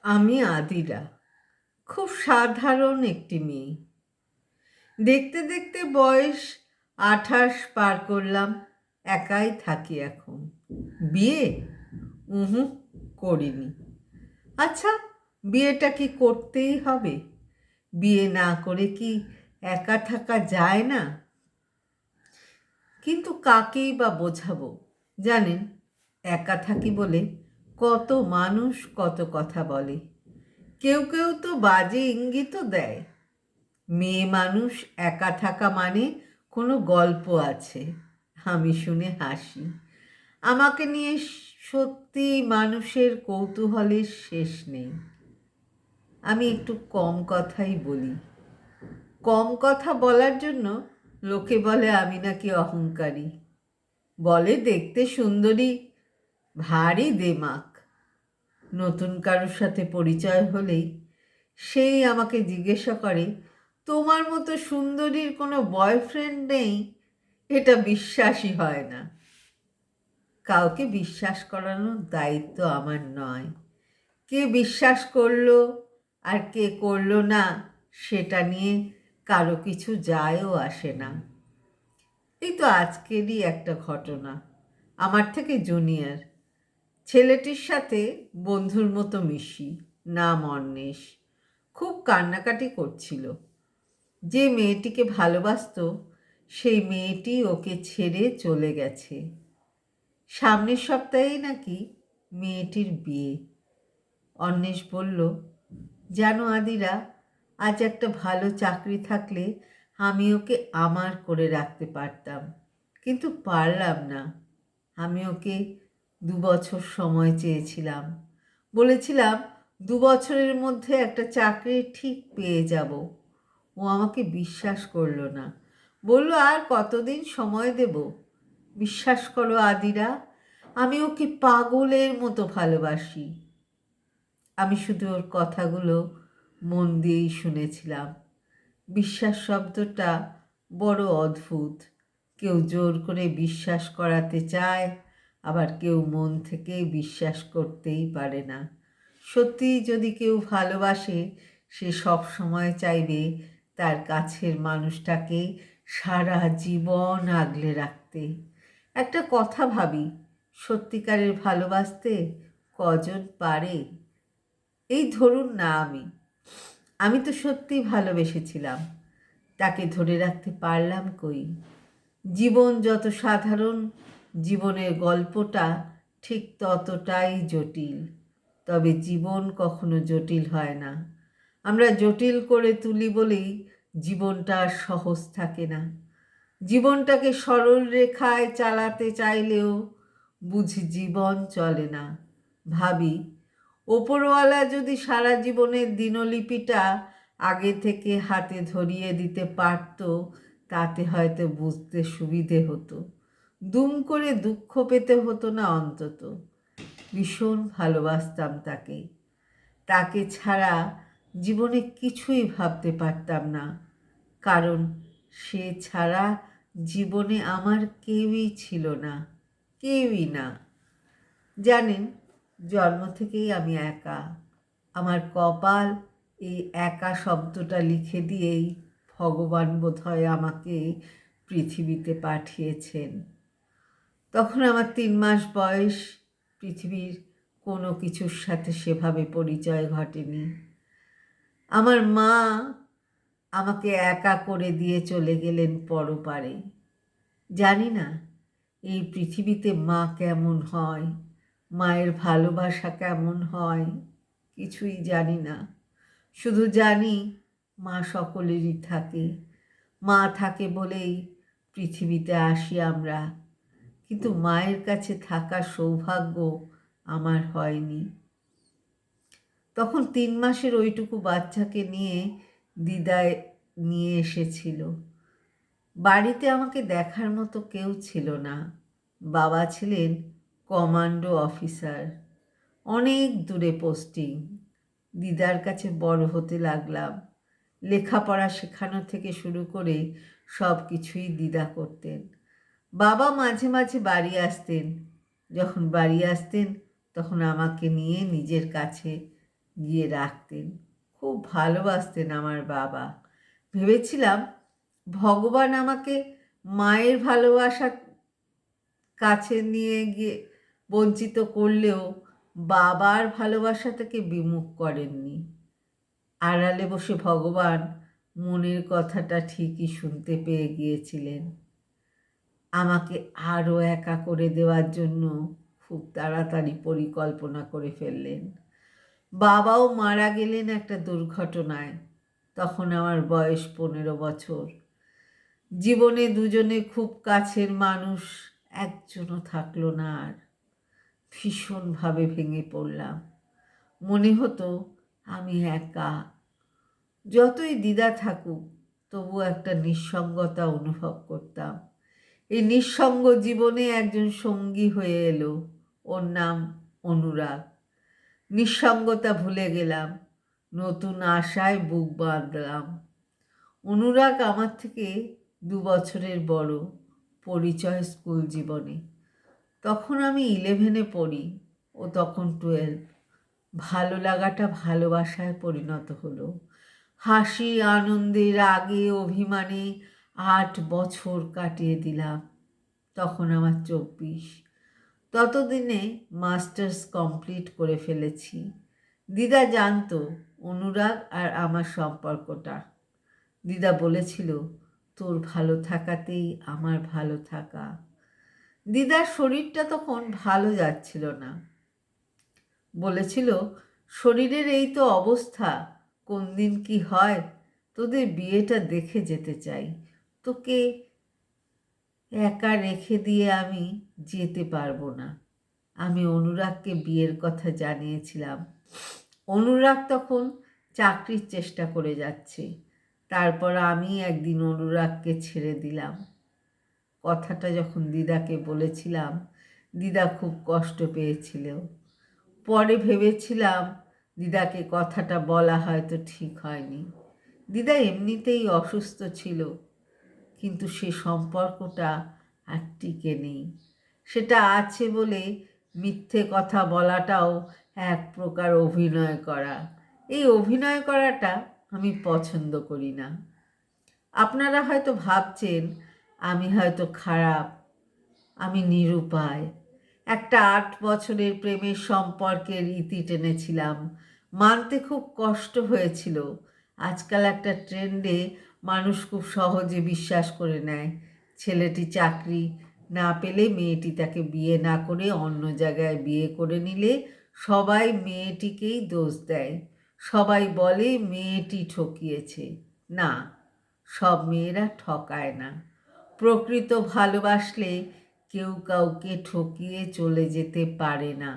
আমি আদিরা, খুব সাধারণ একটি মেয়ে। দেখতে দেখতে বয়স 28 পার করলাম। একাই থাকি এখন। বিয়ে করিনি। আচ্ছা, বিয়েটা কি করতেই হবে? বিয়ে না করে কি একা থাকা যায় না? কিন্তু কাকেই বা বোঝাবো? জানেন, একা থাকি বলে কত মানুষ কত কথা বলে। কেউ কেউ তো বাজে ইঙ্গিতও দেয়। মেয়ে মানুষ একা থাকা মানে কোনো গল্প আছে। আমি শুনে হাসি। আমাকে নিয়ে সত্যি মানুষের কৌতূহলের শেষ নেই। আমি একটু কম কথাই বলি। কম কথা বলার জন্য লোকে বলে আমি নাকি অহংকারী। বলে দেখতে সুন্দরী, ভারী দেমাক। নতুন কারোর সাথে পরিচয় হলেই সেই আমাকে জিজ্ঞাসা করে, তোমার মতো সুন্দরীর কোনো বয়ফ্রেন্ড নেই? এটা বিশ্বাসই হয় না। কাউকে বিশ্বাস করানোর দায়িত্ব আমার নয়। কে বিশ্বাস করলো আর কে করলো না, সেটা নিয়ে কারো কিছু যায়ও আসে না। এই তো আজকেরই একটা ঘটনা। আমার থেকে জুনিয়র ছেলেটির সাথে বন্ধুর মতো মিশি। নাম অন্বেষ। খুব কান্নাকাটি করছিল। যে মেয়েটিকে ভালোবাসতো সেই মেয়েটি ওকে ছেড়ে চলে গেছে। সামনের সপ্তাহেই নাকি মেয়েটির বিয়ে। অন্বেষ বলল, জানো আদিরা, আজ একটা ভালো চাকরি থাকলে আমি ওকে আমার করে রাখতে পারতাম, কিন্তু পারলাম না। আমি ওকে 2 বছর সময় চেয়েছিলাম। বলেছিলাম 2 বছরের মধ্যে একটা চাকরি ঠিক পেয়ে যাব। ও আমাকে বিশ্বাস করলো না। বলল আর কতদিন সময় দেব? বিশ্বাস করো আদিরা, আমি ওকে পাগলের মতো ভালোবাসি। আমি শুধু ওর কথাগুলো মন দিয়েই শুনেছিলাম। বিশ্বাস শব্দটা বড় অদ্ভুত। কেউ জোর করে বিশ্বাস করাতে চায়, আবার কেউ মন থেকে বিশ্বাস করতেই পারে না। সত্যিই যদি কেউ ভালোবাসে, সে সব সময় চাইবে তার কাছের মানুষটাকে সারা জীবন আগলে রাখতে। একটা কথা ভাবি, সত্যিকারের ভালোবাসতে কজন পারে? এই ধরুন না, আমি তো সত্যি ভালোবেসেছিলাম। তাকে ধরে রাখতে পারলাম কই? জীবন যত সাধারণ, জীবনের গল্পটা ঠিক ততটাই জটিল। তবে জীবন কখনো জটিল হয় না। আমরা জটিল করে তুলি বলেই জীবনটা আর সহজ থাকে না। জীবনটাকে সরল রেখায় চালাতে চাইলেও বুঝি জীবন চলে না। ভাবি, ওপরওয়ালা যদি সারা জীবনের দিনলিপিটা আগে থেকে হাতে ধরিয়ে দিতে পারত, তাতে হয়তো বুঝতে সুবিধে হতো। দুম করে দুঃখ পেতে হতো না অন্তত। ভীষণ ভালোবাসতাম তাকে। তাকে ছাড়া জীবনে কিছুই ভাবতে পারতাম না। কারণ সে ছাড়া জীবনে আমার কেউই ছিল না। কেউই না। জানেন, জন্ম থেকেই আমি একা। আমার কপাল এই একা শব্দটা লিখে দিয়েই ভগবান বোধহয় আমাকে পৃথিবীতে পাঠিয়েছেন। তখন আমার 3 মাস বয়স। পৃথিবীর কোনো কিছুর সাথে সেভাবে পরিচয় ঘটেনি। আমার মা আমাকে একা করে দিয়ে চলে গেলেন পরপারে। জানি না এই পৃথিবীতে মা কেমন হয়, মায়ের ভালোবাসা কেমন হয়, কিছুই জানি না। শুধু জানি মা সকলেরই থাকে। মা থাকে বলেই পৃথিবীতে আসি আমরা। কিন্তু মায়ের কাছে থাকার সৌভাগ্য আমার হয়নি। তখন 3 মাসের ওইটুকু বাচ্চাকে নিয়ে দিদায় নিয়ে এসেছিল। বাড়িতে আমাকে দেখার মতো কেউ ছিল না। বাবা ছিলেন কমান্ডো অফিসার, অনেক দূরে পোস্টিং। দিদার কাছে বড় হতে লাগলাম। লেখাপড়া শেখানো থেকে শুরু করে সব কিছুই দিদা করতেন। বাবা মাঝে মাঝে বাড়ি আসতেন। যখন বাড়ি আসতেন তখন আমাকে নিয়ে নিজের কাছে গিয়ে রাখতেন। খুব ভালোবাসতেন আমার বাবা। ভেবেছিলাম ভগবান আমাকে মায়ের ভালোবাসা কাছে নিয়ে গিয়ে বঞ্চিত করলেও বাবার ভালোবাসা থেকে বিমুখ করেননি। আড়ালে বসে ভগবান মনের কথাটা ঠিকই শুনতে পেয়ে গিয়েছিলেন। আমাকে আরও একা করে দেওয়ার জন্য খুব তাড়াতাড়ি পরিকল্পনা করে ফেললেন। বাবাও মারা গেলেন একটা দুর্ঘটনায়। তখন আমার বয়স 15 বছর। জীবনে দুজনে খুব কাছের মানুষ একজনও থাকলো না আর। ভীষণভাবে ভেঙে পড়লাম। মনে হতো আমি একা। যতই দ্বিধা থাকুক তবু একটা নিঃসঙ্গতা অনুভব করতাম। এই নিঃসঙ্গ জীবনে একজন সঙ্গী হয়ে এলো। ওর নাম অনুরাগ। নিঃসঙ্গতা ভুলে গেলাম, নতুন আশায় বুক বাঁধলাম। অনুরাগ আমার থেকে 2 বছরের বড়। পরিচয় স্কুল জীবনে। তখন আমি 11-এ পড়ি, ও তখন 12। ভালো লাগাটা ভালোবাসায় পরিণত হলো। হাসি, আনন্দে, রাগে, অভিমানে 8 বছর কাটিয়ে দিলাম। তখন আমার 24। ততদিনে মাস্টার্স কমপ্লিট করে ফেলেছি। দিদা জানতো অনুরাগ আর আমার সম্পর্কটা। দিদা বলেছিল, তোর ভালো থাকাতেই আমার ভালো থাকা। দিদার শরীরটা তখন ভালো যাচ্ছিল না। বলেছিল, শরীরের এই তো অবস্থা, কোন দিন কি হয়, তোদের বিয়েটা দেখে যেতে চাই। তোকে একা রেখে দিয়ে আমি যেতে পারবো না। আমি অনুরাগকে বিয়ের কথা জানিয়েছিলাম। অনুরাগ তখন চাকরির চেষ্টা করে যাচ্ছে। তারপর আমি একদিন অনুরাগকে ছেড়ে দিলাম। কথাটা যখন দিদাকে বলেছিলাম, দিদা খুব কষ্ট পেয়েছিল। পরে ভেবেছিলাম দিদাকে কথাটা বলা হয়তো ঠিক হয়নি। দিদা এমনিতেই অসুস্থ ছিল, কিন্তু সে সম্পর্কটা আর টিকে নেই। সেটা আছে বলে মিথ্যে কথা বলাটাও এক প্রকার অভিনয় করা। এই অভিনয় করাটা আমি পছন্দ করি না। আপনারা হয়তো ভাবছেন আমি হয়তো খারাপ, আমি নিরুপায়। একটা 8 বছরের প্রেমের সম্পর্কের ইতি টেনেছিলাম। মানতে খুব কষ্ট হয়েছিল। আজকাল একটা ট্রেন্ডে মানুষ খুব সহজে বিশ্বাস করে নেয়। ছেলেটি চাকরি না পেলে মেয়েটি তাকে বিয়ে না করে অন্য জায়গায় বিয়ে করে নিলে সবাই মেয়েটিকেই দোষ দেয়। সবাই বলে মেয়েটি ঠকিয়েছে। না, সব মেয়েরা ঠকায় না। প্রকৃত ভালোবাসলে কেউ কাউকে ঠকিয়ে চলে যেতে পারে না।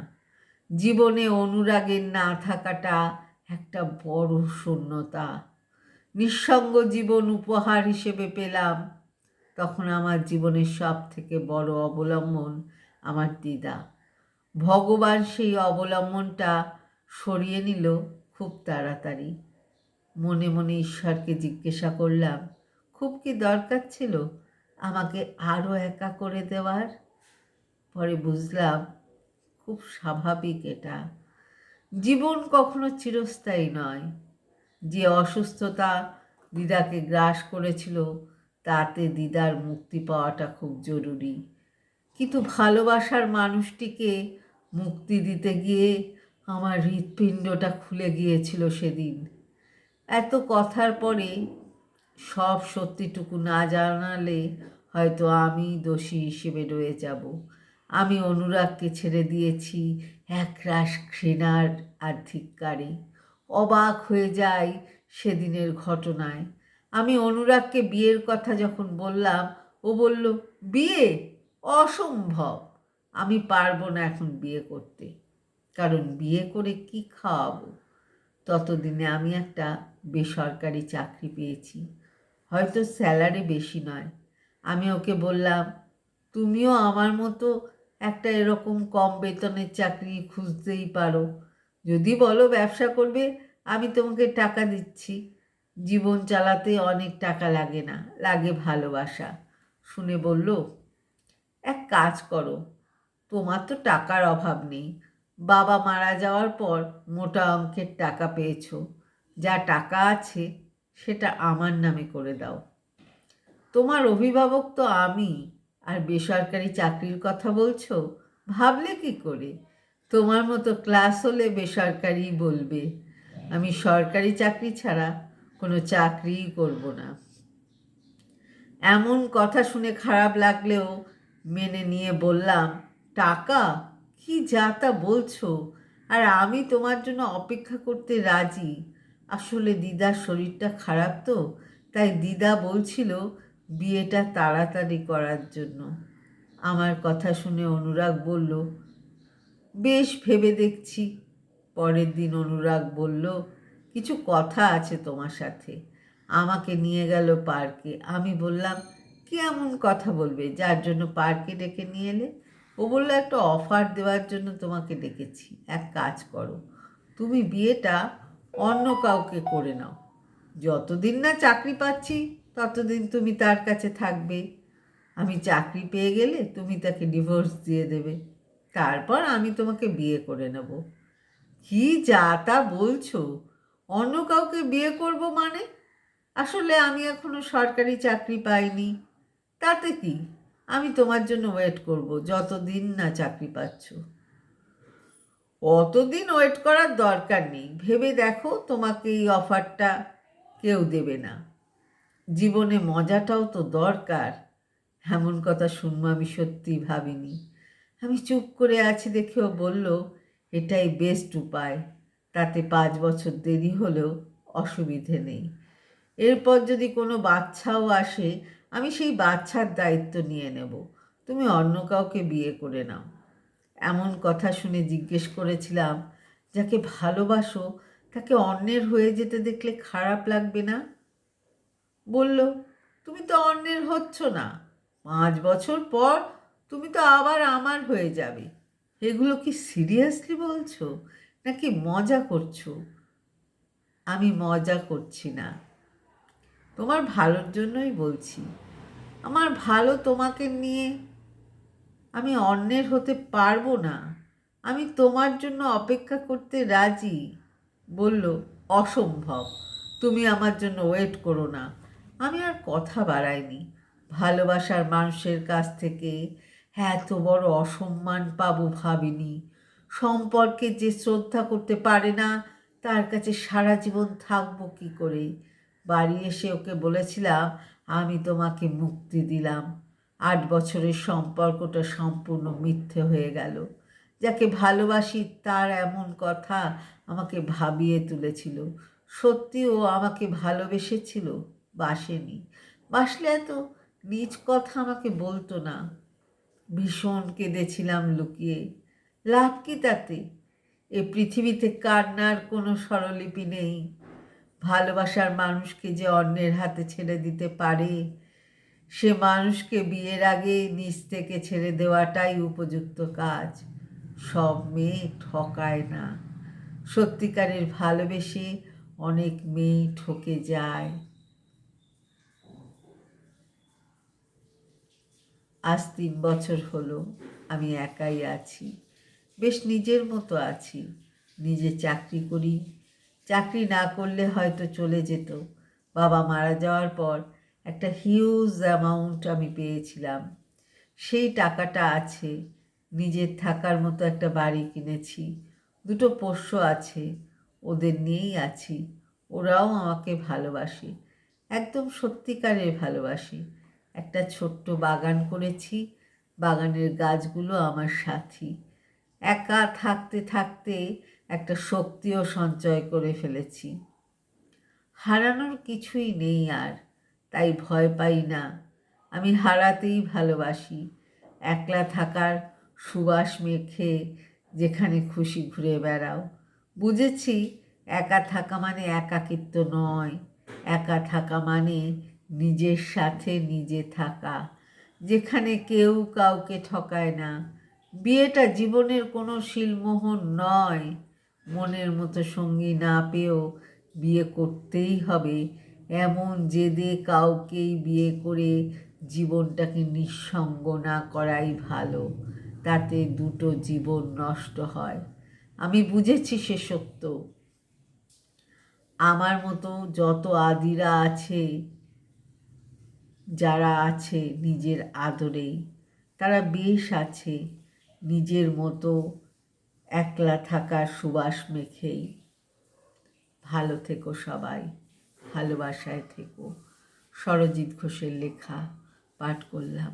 জীবনে অনুরাগের না থাকাটা একটা বড় শূন্যতা। নিঃসঙ্গ জীবন উপহার হিসেবে পেলাম। তখন আমার জীবনের সব থেকে বড় অবলম্বন আমার দিদা। ভগবান সেই অবলম্বনটা সরিয়ে নিল খুব তাড়াতাড়ি। মনে মনে ঈশ্বরকে জিজ্ঞাসা করলাম, খুব কি দরকার ছিল আমাকে আরও একা করে দেওয়ার? পরে বুঝলাম খুব স্বাভাবিক এটা। জীবন কখনো চিরস্থায়ী নয়। যে অসুস্থতা দিদাকে গ্রাস করেছিল তাতে দিদার মুক্তি পাওয়াটা খুব জরুরি। কিন্তু ভালোবাসার মানুষটিকে মুক্তি দিতে গিয়ে আমার হৃৎপিণ্ডটা খুলে গিয়েছিল সেদিন। এত কথার পরে সব সত্যিটুকু না জানালে হয়তো আমি দোষী হিসেবে রয়ে যাব। আমি অনুরাগকে ছেড়ে দিয়েছি একরাশ ঘৃণার আর ধিক্কারে। অবাক হয়ে যাই সেদিনের ঘটনায়। আমি অনুরাগকে বিয়ের কথা যখন বললাম, ও বলল, বিয়ে? অসম্ভব। আমি পারবো না এখন বিয়ে করতে, কারণ বিয়ে করে কি খাওয়াবো। ততদিনে আমি একটা বেসরকারি চাকরি পেয়েছি, হয়তো স্যালারি বেশি নয়। আমি ওকে বললাম, তুমিও আমার মতো একটা এরকম কম বেতনের চাকরি খুঁজতেই পারো। যদি বলো ব্যবসা করবে, আমি তোমাকে টাকা দিচ্ছি। জীবন চালাতে অনেক টাকা লাগে না, লাগে ভালোবাসা। শুনে বলল, এক কাজ করো, তোমার তো টাকার অভাব নেই, বাবা মারা যাওয়ার পর মোটা অঙ্কের টাকা পেয়েছো, যা টাকা আছে সেটা আমার নামে করে দাও। তোমার অভিভাবক তো আমি, আর বেসরকারি চাকরির কথা বলছো, ভাবলে কি করে? তোমার মতো ক্লাস হলে বেসরকারিই বলবে। আমি সরকারি চাকরি ছাড়া কোনো চাকরিই করব না। এমন কথা শুনে খারাপ লাগলেও মেনে নিয়ে বললাম, টাকা কি যা তা বলছো, আর আমি তোমার জন্য অপেক্ষা করতে রাজি। আসলে দিদার শরীরটা খারাপ তো, তাই দিদা বলছিল বিয়েটা তাড়াতাড়ি করার জন্য। আমার কথা শুনে অনুরাগ বলল, বেশ, ভেবে দেখছি। পরের দিন অনুরাগ বলল, কিছু কথা আছে তোমার সাথে। আমাকে নিয়ে গেল পার্কে। আমি বললাম, কি এমন কথা বলবে যার জন্য পার্কে ডেকে নিয়ে এলে? ও বলল, একটা অফার দেওয়ার জন্য তোমাকে ডেকেছি। এক কাজ করো, তুমি বিয়েটা অন্য কাউকে করে নাও। যতদিন না চাকরি পাচ্ছি ততদিন তুমি তার কাছে থাকবে। আমি চাকরি পেয়ে গেলে তুমি তাকে ডিভোর্স দিয়ে দেবে, তারপর আমি তোমাকে বিয়ে করে নেব। কি যা তা বলছো? অন্য কাউকে বিয়ে করব মানে? আসলে আমি এখনো সরকারি চাকরি পাইনি। তাতে কি, আমি তোমার জন্য ওয়েট করব যতদিন না চাকরি পাচ্ছ। অতদিন ওয়েট করার দরকার নেই। ভেবে দেখো, তোমাকে এই অফারটা কেউ দেবে না। জীবনে মজাটাও তো দরকার। এমন কথা শুনবো আমি সত্যি ভাবিনি। আমি চুপ করে আছি দেখেও বলল, এটাই বেস্ট উপায়। তাতে 5 বছর দেরি হলেও অসুবিধে নেই। এরপর যদি কোনো বাচ্চাও আসে, আমি সেই বাচ্চার দায়িত্ব নিয়ে নেব। তুমি অন্য কাউকে বিয়ে করে নাও। এমন কথা শুনে জিজ্ঞেস করেছিলাম, যাকে ভালোবাসো তাকে অন্যের হয়ে যেতে দেখলে খারাপ লাগবে না? বলল, তুমি তো অন্যের হচ্ছ না। 5 বছর পর তুমি তো আবার আমার হয়ে যাবে। এগুলো কি সিরিয়াসলি বলছো, নাকি মজা করছো? আমি মজা করছি না, তোমার ভালোর জন্যই বলছি। আমার ভালো তোমাকে নিয়ে আমি অন্যের হতে পারবো না। আমি তোমার জন্য অপেক্ষা করতে রাজি। বলল, অসম্ভব, তুমি আমার জন্য ওয়েট করো না। আমি আর কথা বাড়াইনি। ভালোবাসার মানুষের কাছ থেকে এত বড় অসম্মান পাবো ভাবিনি। সম্পর্কে যে শ্রদ্ধা করতে পারে না, তার কাছে সারা জীবন থাকবো কি করে? বাড়ি এসে ওকে বলেছিলাম, আমি তোমাকে মুক্তি দিলাম। 8 বছরের সম্পর্কটা সম্পূর্ণ মিথ্যে হয়ে গেল। যাকে ভালোবাসি তার এমন কথা আমাকে ভাবিয়ে তুলেছিল। সত্যি ও আমাকে ভালোবেসেছিল? বাসেনি। বাসলে এত নিজ কথা আমাকে বলতো না। ভীষণ কেঁদেছিলাম লুকিয়ে। লাভ কি তাতে? এ পৃথিবীতে কান্নার কোনো স্বরলিপি নেই। ভালোবাসার মানুষকে যে অন্যের হাতে ছেড়ে দিতে পারে, সে মানুষকে বিয়ের আগে নিজ থেকে ছেড়ে দেওয়াটাই উপযুক্ত কাজ। সব মেয়ে ঠকায় না। সত্যিকারের ভালোবেসে অনেক মেয়ে ঠকে যায়। আজ 3 বছর হলো আমি একাই আছি। বেশ নিজের মতো আছি। নিজে চাকরি করি। চাকরি না করলে হয়তো চলে যেত। বাবা মারা যাওয়ার পর একটা হিউজ অ্যামাউন্ট আমি পেয়েছিলাম। সেই টাকাটা আছে। নিজের থাকার মতো একটা বাড়ি কিনেছি। 2টো পোষ্য আছে, ওদের নিয়েই আছি। ওরাও আমাকে ভালোবাসে, একদম সত্যিকারের ভালোবাসে। একটা ছোট্ট বাগান করেছি। বাগানের গাছগুলো আমার সাথী। একা থাকতে থাকতে একটা শক্তিও সঞ্চয় করে ফেলেছি। হারানোর কিছুই নেই আর, তাই ভয় পাই না। আমি হারাতেই ভালোবাসি। একলা থাকার সুবাস মেখে যেখানে খুশি ঘুরে বেড়াও। বুঝেছি, একা থাকা মানে একাকিত্ব নয়। একা থাকা মানে নিজের সাথে নিজে থাকা, যেখানে কেউ কাউকে ঠকায় না। বিয়েটা জীবনের কোনো শিলমোহর নয়। মনের মতো সঙ্গী না পেয়েও বিয়ে করতেই হবে, এমন জেদে কাউকেই বিয়ে করে জীবনটাকে নিঃসঙ্গ না করাই ভালো। তাতে 2টো জীবন নষ্ট হয়। আমি বুঝেছি সে সত্য। আমার মতো যত আদিরা আছে, যারা আছে নিজের আদরেই, তারা বেশ আছে নিজের মতো একলা থাকার সুবাস মেখেই। ভালো থেকো সবাই, ভালোবাসায় থেকো। সরজিৎ ঘোষের লেখা পাঠ করলাম।